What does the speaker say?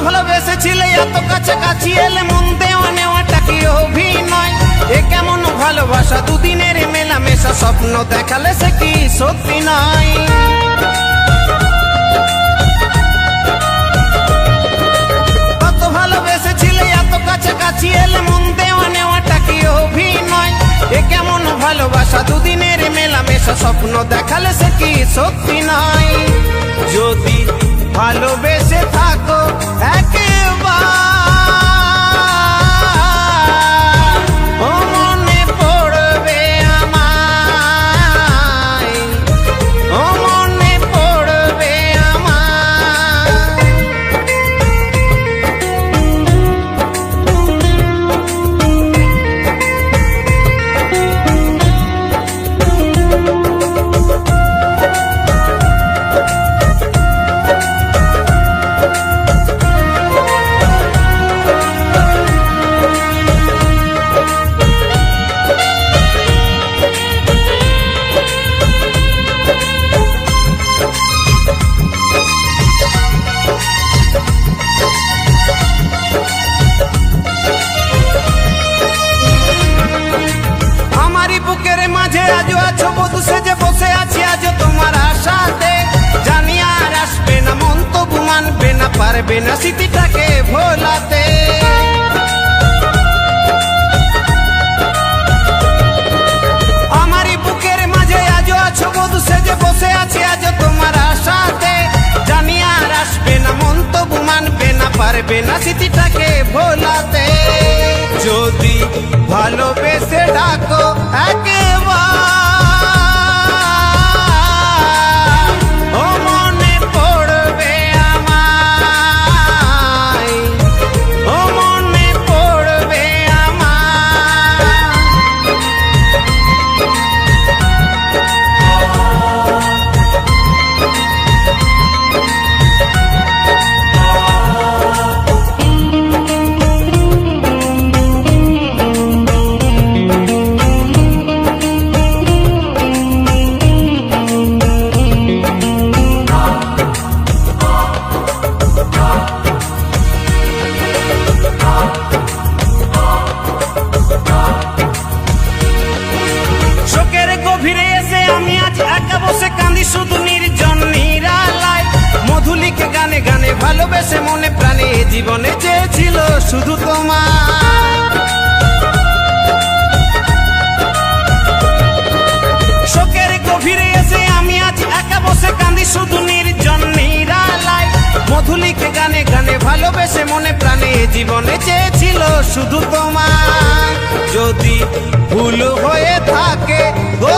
ভালোবেসেছিলে এত কাছাকাছি এলে মন দেওয়া নেওয়াটা কি অভিনয়? এ কেমন ভালোবাসা, দুদিনের মেলামেশা, স্বপ্ন দেখালে সে কি সত্যি নয়? কত ভালোবেসেছিলে এত কাছাকাছি এলে মন দেওয়া নেওয়াটা কি অভিনয়? এ কেমন ভালোবাসা, দুদিনের মেলামেশা, স্বপ্ন দেখালে সে কি সত্যি নয়? যদি ভালোবেসে থাকো একবার ও মনে পড়বে আমায়, ও মনে পড়বে আমায়। বুকের মাঝে আজও আছো বধূ সেজে বসে আছি আজও তোমার আশাতে, জানি আর আসবে না, মন তবু মানবে না, পারবে না স্মৃতিটাকে ভোলাতে। আমারই বুকের মাঝে আজও আছো বধূ সেজে বসে আছি আজও তোমার আশাতে, জানি আর আসবে না, মন তবু মানবে না, পারবে না স্মৃতিটাকে ভোলাতে। যদি ভালোবেসে ডাকো একবার ও মনে পড়বে আমায়, ও মনে পড়বে আমায়। গভীরে এসে আমি আজ একা বসে কাঁদি শুধু নির্জন নিরালায়, মধুলিকে গানে গানে ভালোবেসে মনে প্রাণে জীবনে চেয়েছিল শুধু তোমার। শোকের গভীরে এসে আমি আজ একা বসে কাঁদি শুধু নির্জন নিরালায়, মধুলিকে গানে গানে ভালোবেসে মনে প্রাণে জীবনে চেয়েছিল শুধু তোমার। যদি ভুল হয়ে থাকে গো